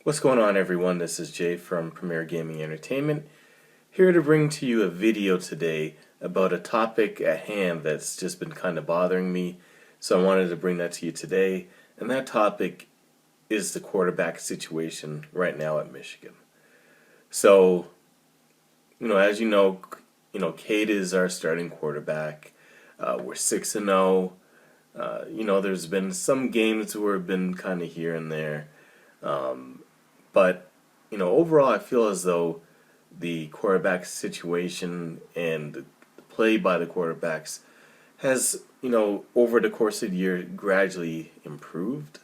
What's going on, everyone? This is Jay from Premier Gaming Entertainment, here to bring to you a video today about a topic at hand that's just been kind of bothering me. So I wanted to bring that to you today, and that topic is the quarterback situation right now at Michigan. So, as Cade is our starting quarterback. We're 6-0. There's been some games where we've been kind of here and there. But overall, I feel as though the quarterback situation and the play by the quarterbacks has, over the course of the year gradually improved.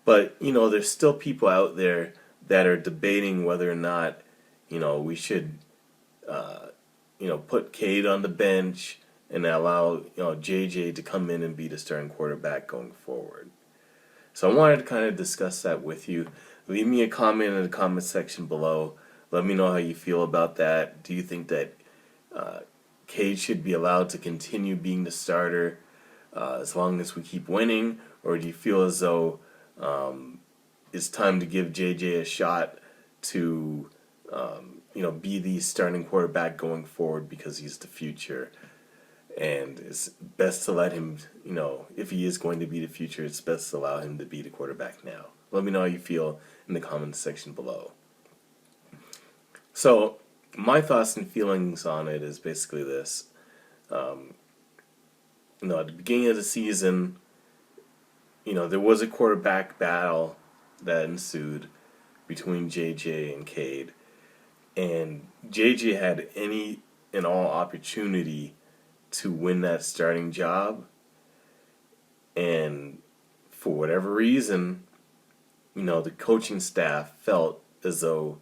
But, there's still people out there that are debating whether or not, we should, put Cade on the bench and allow, JJ to come in and be the starting quarterback going forward. So I wanted to kind of discuss that with you. Leave me a comment in the comment section below. Let me know how you feel about that. Do you think that Cade should be allowed to continue being the starter as long as we keep winning? Or do you feel as though it's time to give JJ a shot to be the starting quarterback going forward because he's the future? And it's best to let him, if he is going to be the future, it's best to allow him to be the quarterback now. Let me know how you feel in the comments section below. So, my thoughts and feelings on it is basically this. At the beginning of the season, there was a quarterback battle that ensued between JJ and Cade. And JJ had any and all opportunity to win that starting job, and for whatever reason, the coaching staff felt as though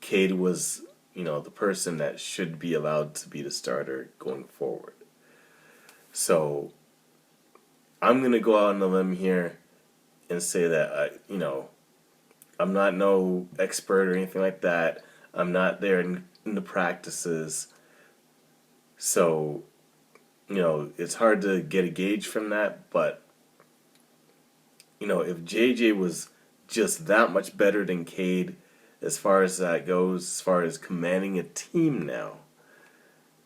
Cade was, the person that should be allowed to be the starter going forward. So I'm gonna go out on a limb here and say that I'm not no expert or anything like that. I'm not there in the practices, so it's hard to get a gauge from that, but, if JJ was just that much better than Cade as far as that goes, as far as commanding a team now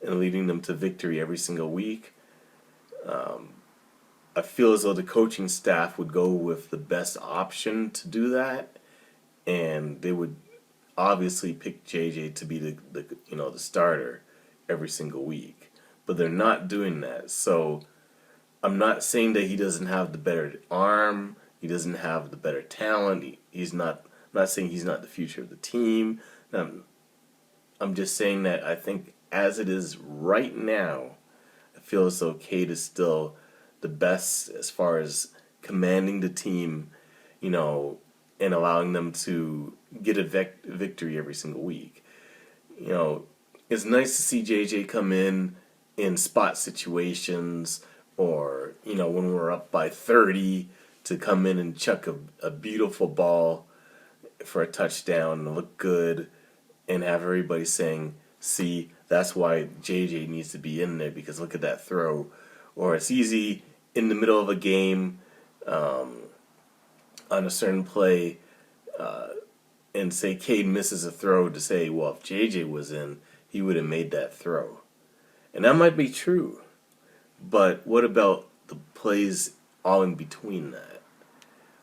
and leading them to victory every single week, I feel as though the coaching staff would go with the best option to do that, and they would obviously pick JJ to be the starter every single week. But they're not doing that. So I'm not saying that he doesn't have the better arm, he doesn't have the better talent. He's not. I'm not saying he's not the future of the team. I'm just saying that I think as it is right now, I feel as though Cade is still the best as far as commanding the team, and allowing them to get a victory every single week. It's nice to see JJ come in spot situations, or when we're up by 30, to come in and chuck a beautiful ball for a touchdown and look good and have everybody saying, see, that's why JJ needs to be in there, because look at that throw. Or it's easy in the middle of a game on a certain play and say Cade misses a throw, to say, well, if JJ was in, he would have made that throw. And that might be true, but what about the plays all in between that?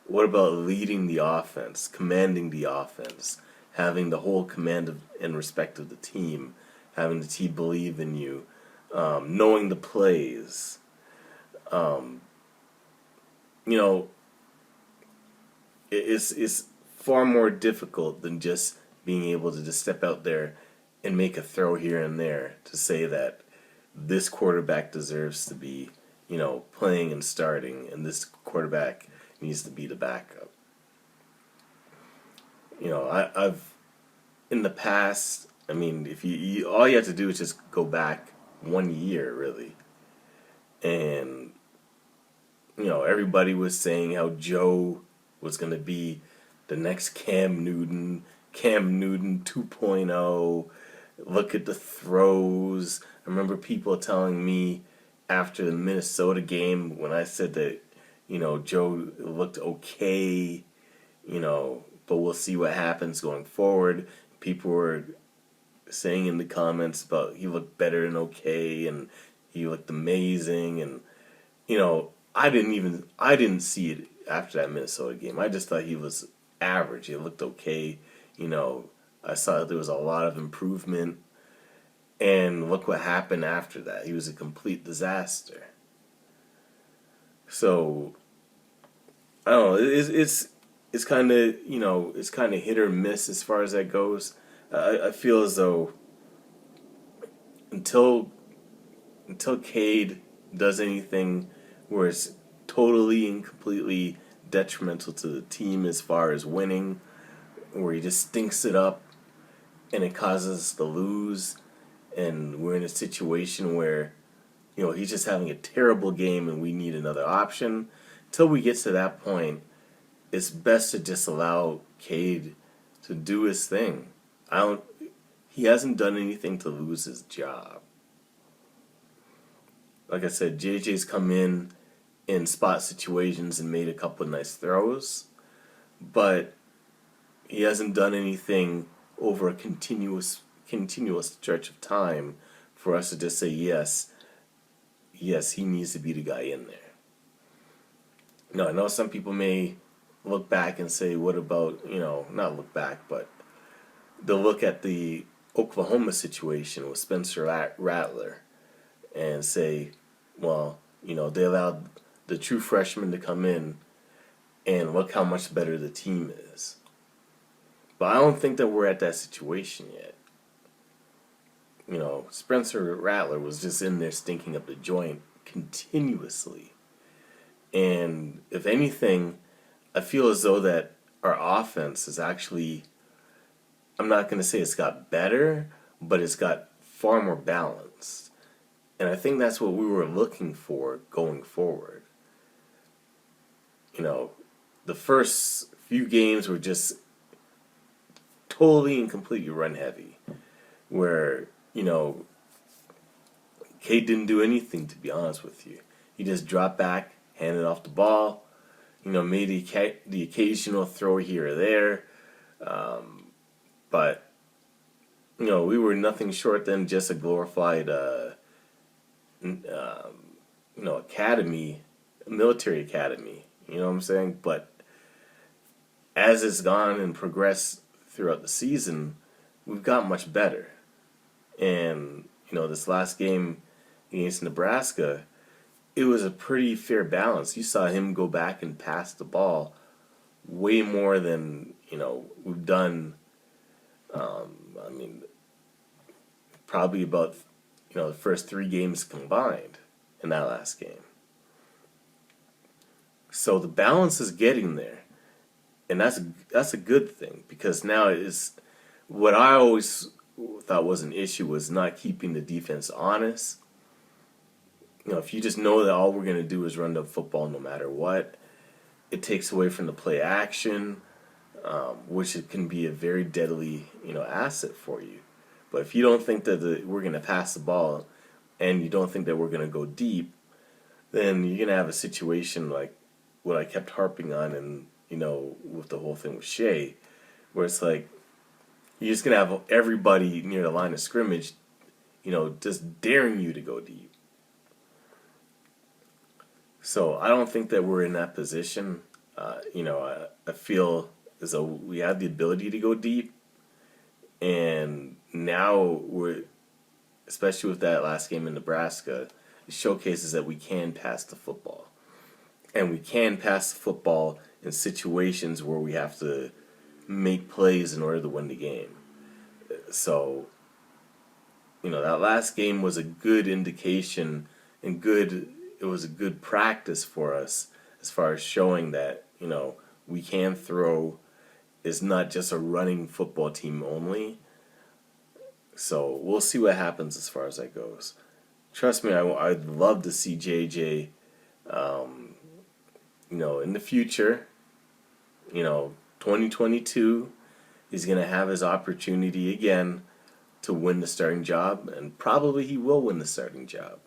What about leading the offense, commanding the offense, having the whole command and respect of the team, having the team believe in you, knowing the plays? It's far more difficult than just being able to just step out there and make a throw here and there to say that this quarterback deserves to be, playing and starting, and this quarterback needs to be the backup. I've in the past, if you all you have to do is just go back 1 year, really, and everybody was saying how Joe was going to be the next Cam Newton 2.0. Look at the throws. I remember people telling me after the Minnesota game, when I said that, Joe looked okay, but we'll see what happens going forward. People were saying in the comments about he looked better than okay, and he looked amazing, and I didn't see it after that Minnesota game. I just thought he was average. It looked okay. I saw there was a lot of improvement, and look what happened after that. He was a complete disaster. So I don't know. It's kind of it's kind of hit or miss as far as that goes. I feel as though until Cade does anything where it's totally and completely detrimental to the team as far as winning, where he just stinks it up and it causes us to lose, and we're in a situation where he's just having a terrible game and we need another option. Until we get to that point, it's best to just allow Cade to do his thing. He hasn't done anything to lose his job. Like I said, JJ's come in spot situations and made a couple of nice throws, but he hasn't done anything over a continuous stretch of time for us to just say yes, he needs to be the guy in there. Now, I know some people may look back and say, what about, not look back, but they'll look at the Oklahoma situation with Spencer Rattler and say, well, they allowed the true freshman to come in and look how much better the team is. But I don't think that we're at that situation yet. Spencer Rattler was just in there stinking up the joint continuously. And if anything, I feel as though that our offense is actually, I'm not going to say it's got better, but it's got far more balance. And I think that's what we were looking for going forward. The first few games were just totally and completely run heavy, where, Cade didn't do anything, to be honest with you. He just dropped back, handed off the ball, made the occasional throw here or there. But, we were nothing short than just a glorified, academy, military academy. You know what I'm saying? But as it's gone and progressed throughout the season, we've got much better. And, this last game against Nebraska, it was a pretty fair balance. You saw him go back and pass the ball way more than, we've done, probably about, the first 3 games combined in that last game. So the balance is getting there. And that's a good thing, because now is what I always thought was an issue was not keeping the defense honest. If you just know that all we're going to do is run the football no matter what, it takes away from the play action, which it can be a very deadly asset for you. But if you don't think that we're going to pass the ball and you don't think that we're going to go deep, then you're going to have a situation like what I kept harping on and with the whole thing with Shea, where it's like you're just going to have everybody near the line of scrimmage, just daring you to go deep. So I don't think that we're in that position. I feel as though we have the ability to go deep, and now we're, especially with that last game in Nebraska, it showcases that we can pass the football. And we can pass the football in situations where we have to make plays in order to win the game. So, that last game was a good indication and it was a good practice for us as far as showing that, we can throw. It's not just a running football team only. So we'll see what happens as far as that goes. Trust me, I'd love to see JJ, in the future, 2022, he's going to have his opportunity again to win the starting job, and probably he will win the starting job.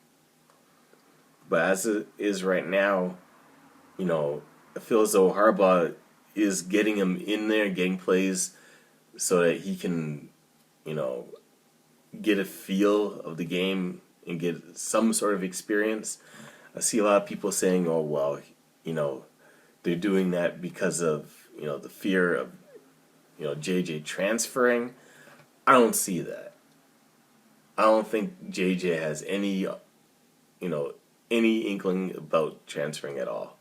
But as it is right now, I feel as though Harbaugh is getting him in there, getting plays, so that he can, you know, get a feel of the game and get some sort of experience. I see a lot of people saying, "Oh well, you know, they're doing that because of, you know, the fear of, you know, JJ transferring." I don't see that. I don't think JJ has any, you know, any inkling about transferring at all.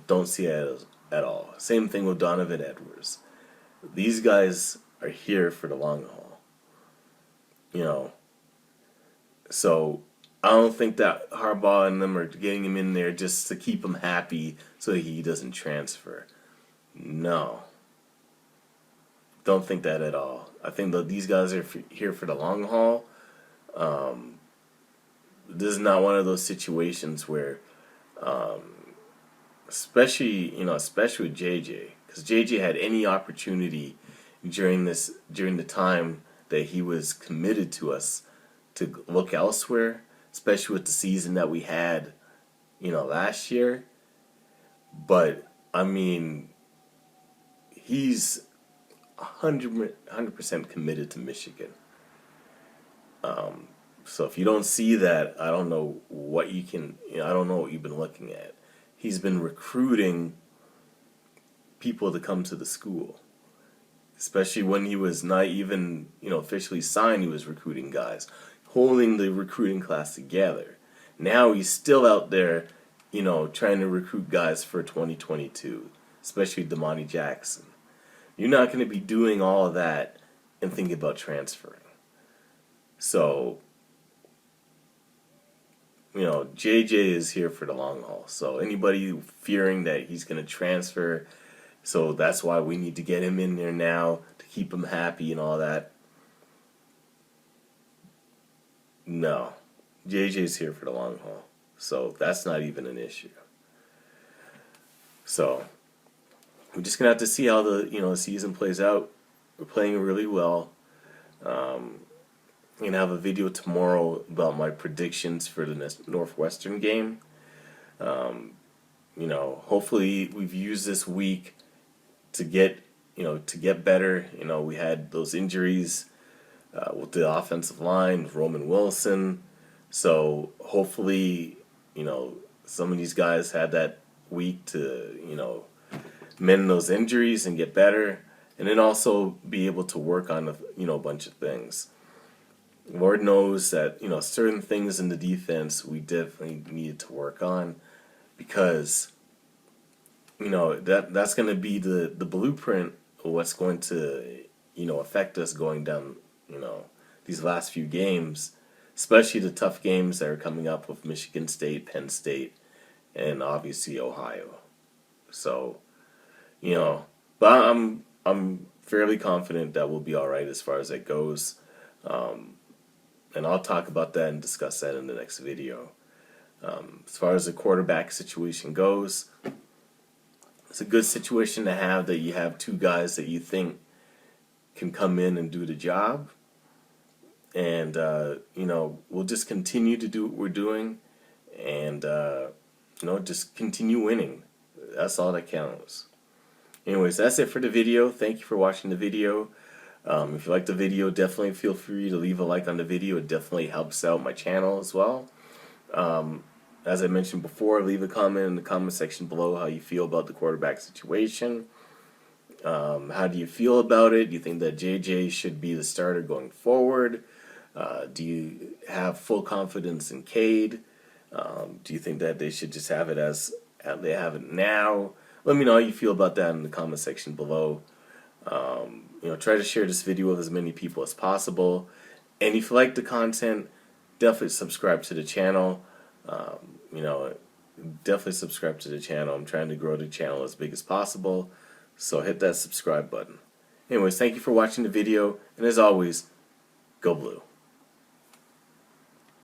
Don't see it at all. Same thing with Donovan Edwards. These guys are here for the long haul. You know, so I don't think that Harbaugh and them are getting him in there just to keep him happy so he doesn't transfer. No. Don't think that at all. I think that these guys are here for the long haul. This is not one of those situations where, especially with JJ, because JJ had any opportunity during the time that he was committed to us to look elsewhere, especially with the season that we had, you know, last year. But I mean, he's 100% committed to Michigan. So if you don't see that, I don't know what you can. You know, I don't know what you've been looking at. He's been recruiting people to come to the school, especially when he was not even, you know, officially signed. He was recruiting guys, holding the recruiting class together. Now he's still out there, you know, trying to recruit guys for 2022, especially Damani Jackson. You're not going to be doing all of that and thinking about transferring. So, you know, JJ is here for the long haul. So anybody fearing that he's going to transfer, so that's why we need to get him in there now to keep him happy and all that. No. JJ's here for the long haul. So that's not even an issue. So we're just going to have to see how the season plays out. We're playing really well. I'm going to have a video tomorrow about my predictions for the Northwestern game. You know, hopefully we've used this week to get better. You know, we had those injuries with the offensive line, with Roman Wilson. So hopefully, you know, some of these guys had that week to, you know, mend those injuries and get better, and then also be able to work on a bunch of things. Lord knows that, you know, certain things in the defense we definitely needed to work on, because, you know, that's going to be the blueprint of what's going to, you know, affect us going down, you know, these last few games, especially the tough games that are coming up with Michigan State, Penn State, and obviously Ohio. So, you know, but I'm fairly confident that we'll be all right as far as that goes. And I'll talk about that and discuss that in the next video. As far as the quarterback situation goes, it's a good situation to have, that you have two guys that you think can come in and do the job. And, you know, we'll just continue to do what we're doing and, you know, just continue winning. That's all that counts. Anyways, that's it for the video. Thank you for watching the video. If you like the video, definitely feel free to leave a like on the video. It definitely helps out my channel as well. As I mentioned before, leave a comment in the comment section below how you feel about the quarterback situation. How do you feel about it? Do you think that JJ should be the starter going forward? Do you have full confidence in Cade? Do you think that they should just have it as they have it now? Let me know how you feel about that in the comment section below. You know, try to share this video with as many people as possible. And if you like the content, definitely subscribe to the channel. You know, definitely subscribe to the channel. I'm trying to grow the channel as big as possible. So hit that subscribe button. Anyways, thank you for watching the video. And as always, go blue.